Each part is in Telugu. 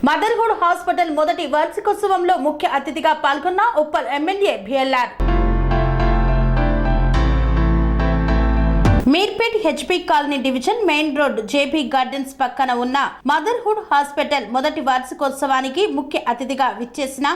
మదర్హుడ్ హాస్పిటల్ మొదటి వార్షికోత్సవంలో ముఖ్య అతిథిగా పాల్గొన్న Uppal MLA BLR. Meerpet HP colony division main road JB gardens పక్కన ఉన్న మదర్హుడ్ హాస్పిటల్ మొదటి వార్షికోత్సవానికి ముఖ్య అతిథిగా విచ్చేసిన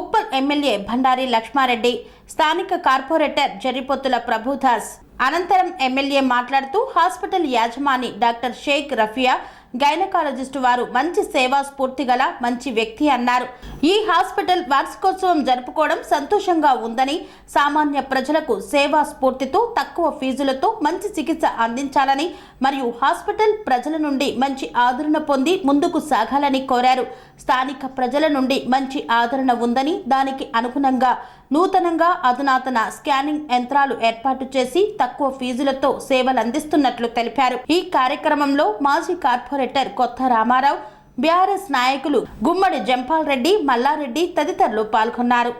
ఉప్పల్ ఎమ్మెల్యే బండారి లక్ష్మారెడ్డి, స్థానిక కార్పొరేటర్ జరిపోతుల ప్రభుదాస్. అనంతరం ఎమ్మెల్యే మాట్లాడుతూ హాస్పిటల్ యాజమాని డాక్టర్ షేక్ రఫియా, గైనకాలజిస్టు వారు మంచి సేవా స్ఫూర్తి గల మంచి వ్యక్తి అన్నారు. ఈ హాస్పిటల్ వార్షికోత్సవం జరుపుకోవడం సంతోషంగా ఉందని, సామాన్య ప్రజలకు సేవా స్ఫూర్తితో తక్కువ ఫీజులతో మంచి చికిత్స అందించాలని మరియు హాస్పిటల్ ప్రజల నుండి మంచి ఆదరణ పొంది ముందుకు సాగాలని కోరారు. స్థానిక ప్రజల నుండి మంచి ఆదరణ ఉందని, దానికి అనుగుణంగా నూతనంగా అధునాతన స్కానింగ్ యంత్రాలు ఏర్పాటు చేసి తక్కువ ఫీజులతో సేవలు అందిస్తున్నట్లు తెలిపారు. ఈ కార్యక్రమంలో మాజీ కార్పొరేటర్ కొత్త రామారావు, బీఆర్ఎస్ నాయకులు గుమ్మడి జంపాల్ రెడ్డి, మల్లారెడ్డి తదితరులు పాల్గొన్నారు.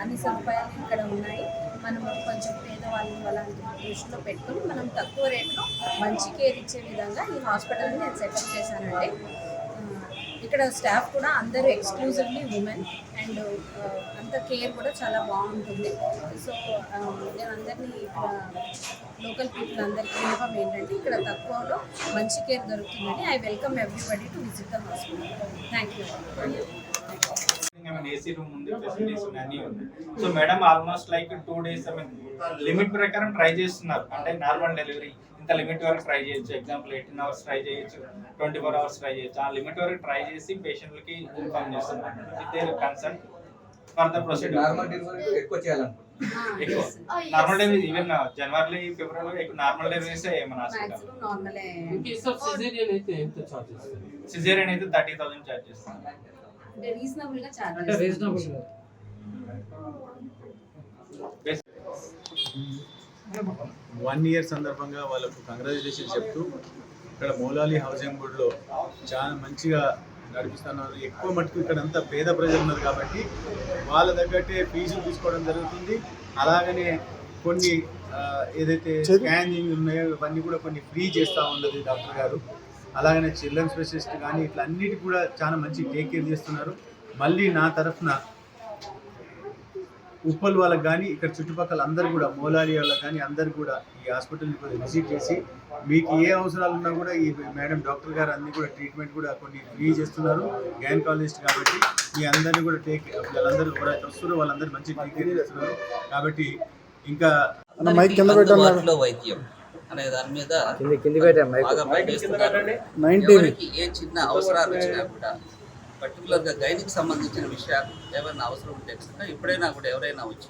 అన్ని సదుపాయాలు ఇక్కడ ఉన్నాయి. మనం కొంచెం పేదవాళ్ళని అలాంటి దృష్టిలో పెట్టుకుని మనం తక్కువ రేట్లో మంచి కేర్ ఇచ్చే విధంగా ఈ హాస్పిటల్ని నేను సెటప్ చేశానండి. ఇక్కడ స్టాఫ్ కూడా అందరూ ఎక్స్క్లూజివ్లీ ఉమెన్ అండ్ అంత కేర్ కూడా చాలా బాగుంటుంది. సో నేను అందరినీ ఇక్కడ లోకల్ పీపుల్ అందరికీ వినపం ఏంటంటే ఇక్కడ తక్కువలో మంచి కేర్ దొరుకుతుందని I welcome everybody to visit the hospital. Thank you. AC room ఉంది, ఫెసిలిటీస్ అన్నీ ఉన్నాయి. So madam almost like 2 days limit ప్రకారం ట్రై చేస్తున్నారు. అంటే నార్మల్ డెలివరీ ఇంత లిమిట్ వరకు ట్రై చేయొచ్చు, ఎగ్జాంపుల్ 18 hours ట్రై చేయొచ్చు, 24 hours ట్రై చేయొచ్చు. ఆ లిమిట్ వరకు ట్రై చేసి పేషెంట్లకి ఇన్ఫార్మ్ చేస్తున్నారు. With their concern for the procedure. Normal delivery ఎక్కువ చేయాలనుకుంటున్నాను. నార్మల్ డెలివరీ ఈవెన్ జనవరి ఫిబ్రవరి నార్మల్ డెలివరీస్ ఏమన్నా సిజేరియన్ అయితే 30,000 చార్జ్ చేస్తాను. రీజనబుల్గా అంటే రీజనబుల్ 1 year సందర్భంగా వాళ్ళకు కంగ్రాచులేషన్ చెప్తూ ఇక్కడ మౌలాలి హౌసింగ్ బోర్డులో చాలా మంచిగా నడిపిస్తున్నారు. ఎక్కువ మటుకు ఇక్కడ అంతా పేద ప్రజలు ఉన్నారు కాబట్టి వాళ్ళ తగ్గట్టే ఫీజులు తీసుకోవడం జరుగుతుంది. అలాగనే కొన్ని ఏదైతే స్కానింగ్ ఉన్నాయో ఇవన్నీ కూడా కొన్ని ఫ్రీ చేస్తూ ఉన్నది డాక్టర్ గారు. అలాగనే చిల్డ్రన్ స్పెషలిస్ట్ కానీ ఇట్లా అన్నిటికీ కూడా చాలా మంచి టేక్ కేర్ చేస్తున్నారు. మళ్ళీ నా తరఫున ఉప్పల్ వాళ్ళకి కానీ ఇక్కడ చుట్టుపక్కల అందరు కూడా మౌలాలి వాళ్ళకి కానీ అందరు కూడా ఈ హాస్పిటల్ని కూడా విజిట్ చేసి మీకు ఏ అవసరాలు ఉన్నా కూడా ఈ మేడం డాక్టర్ గారు అన్ని కూడా ట్రీట్మెంట్ కూడా కొన్ని ఫ్రీ చేస్తున్నారు. గైనకాలజిస్ట్ కాబట్టి ఈ అందరినీ కూడా వాళ్ళందరూ ఎవరైతే వస్తున్నారో వాళ్ళందరూ మంచి టేక్ కేర్ చేస్తున్నారు. కాబట్టి ఇంకా వైద్యం అనే దాని మీద బాగా పనిచేస్తున్నారు. ఎవరికి ఏ చిన్న అవసరాలు వచ్చినా కూడా పర్టికులర్గా గైనిక్ సంబంధించిన విషయాలు ఏమైనా అవసరం ఉంటే ఎప్పుడైనా కూడా ఎవరైనా వచ్చి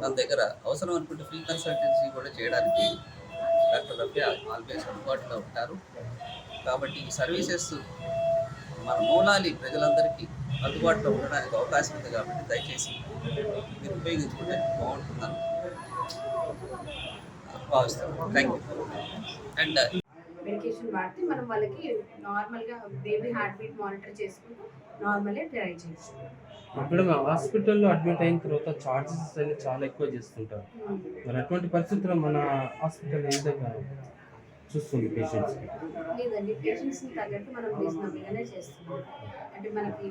మన దగ్గర అవసరం అనుకుంటే ఫ్రీ కన్సల్టెన్సీ కూడా చేయడానికి డాక్టర్ రఫియా ఆల్వేస్ అందుబాటులో ఉంటారు. కాబట్టి ఈ సర్వీసెస్ మన మౌలాలి ప్రజలందరికీ అందుబాటులో ఉండడానికి అవకాశం ఉంది. కాబట్టి దయచేసి మీరు ఉపయోగించుకుంటే బాగుంటుందని భావిస్తాను. Thank you. అండ్ మెడికేషన్ వాడితే మనం వాళ్ళకి నార్మల్గా బేబీ హార్ట్ బీట్ మానిటర్ చేసుకుంటూ నార్మల్గా ట్రై చేయొచ్చు. అక్కడ హాస్పిటల్లో అడ్మిట్ అయిన తర్వాత చార్జెస్ అనేది చాలా ఎక్కువ చేస్తుంటారు. మరి అటువంటి పరిస్థితుల్లో మన హాస్పిటల్ ఏ విధంగా చూస్తుంది పేషెంట్స్కి? లేదండి, పేషెంట్స్ని తగ్గట్టు మనం రీజనబుల్గానే చేస్తున్నాం. అంటే మనకి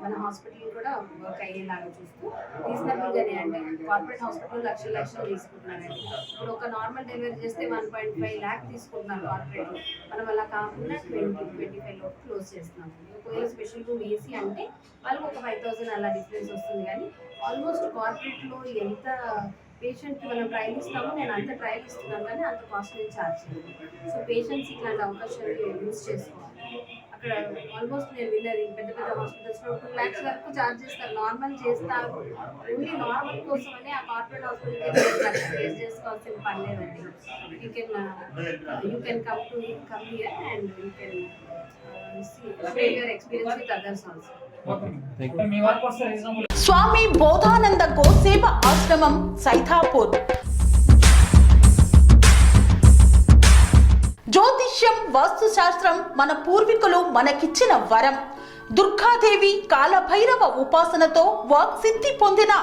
మన హాస్పిటల్ కూడా వర్క్ అయ్యేలాగా చూస్తూ రీజనబుల్గానే. అంటే కార్పొరేట్ హాస్పిటల్ లక్షలు తీసుకుంటున్నారండి. ఇప్పుడు ఒక నార్మల్ డెలివరీ చేస్తే 1.5 lakh తీసుకుంటున్నారు కార్పొరేట్లో. మనం అలా కాకుండా 20-25 లోపు క్లోజ్ చేస్తున్నాం. ఒకవేళ స్పెషల్ రూమ్ ఏసీ అంటే వాళ్ళకి ఒక 5,000 అలా డిఫరెన్స్ వస్తుంది. కానీ ఆల్మోస్ట్ కార్పొరేట్లో ఎంత పేషెంట్కి మనం ట్రయల్ ఇస్తామో నేను అంత ట్రయల్ ఇస్తున్నాను, కానీ అంత కాస్ట్ నేను ఛార్జ్ చేయను. సో పేషెంట్స్ ఇట్లాంటి అవకాశాలు యూజ్ చేసుకోవాలి. అక్కడ ఆల్మోస్ట్ నేను విన్నది పెద్ద పెద్ద హాస్పిటల్స్లో 2 lakhs వరకు ఛార్జ్ చేస్తారు. నార్మల్ చేస్తారు, ఓన్లీ నార్మల్ కోసమని ఆ కార్పొరేట్ హాస్పిటల్కి కేస్ చేసుకోవాల్సిన పని లేదండి. You can come here and you can share your experience with others also. Swami Bodhananda Goseva Ashram Saithapur. జ్యోతిష్యం, వాస్తుశాస్త్రం మన పూర్వీకులు మనకిచ్చిన వరం. దుర్గాదేవి, కాలభైరవ ఉపాసనతో వాక్సిద్ధి పొందిన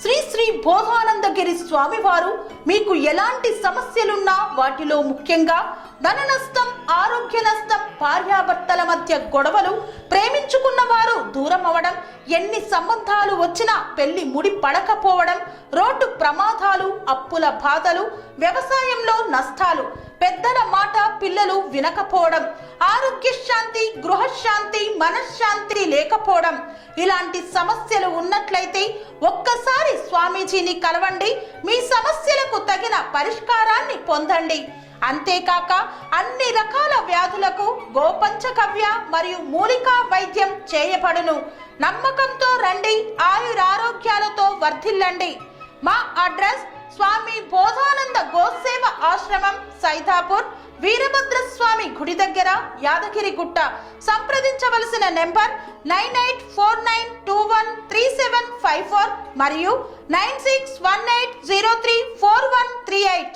శ్రీ శ్రీ బోధానందగిరి స్వామివారు మీకు ఎలాంటి సమస్యలున్నా వాటిలో ముఖ్యంగా ధన నష్టం, ఆరోగ్య నష్టం, భార్యాభర్తల మధ్య గొడవలు, ప్రేమించుకున్న వారు దూరం అవడం, ఎన్ని సంబంధాలు వచ్చినా పెళ్లి ముడి పడకపోవడం, రోడ్డు ప్రమాదాలు, అప్పుల బాధలు, వ్యవసాయంలో నష్టాలు, పెద్దల మాట పిల్లలు వినకపోవడం, ఆరోగ్య శాంతి, గృహశాంతి, మనశ్శాంతి లేకపోవడం, ఇలాంటి సమస్యలు ఉన్నట్లయితే ఒక్కసారి స్వామీజీని కలవండి. మీ సమస్యలకు తగిన పరిష్కారాన్ని పొందండి. అంతేకాక అన్ని రకాల వ్యాధులకు గోపంచకవ్య మరియు మూలికా వైద్యం చేయబడును. నమ్మకంతో రండి, ఆయురారోగ్యాలతో వర్ధిల్లండి. మా అడ్రస్ స్వామి బోధానంద గోసేవ ఆశ్రమం, సైదాపూర్, వీరభద్రస్వామి గుడి దగ్గర, యాదగిరిగుట్ట. సంప్రదించవలసిన నెంబర్ 9849213754 మరియు 9618034138.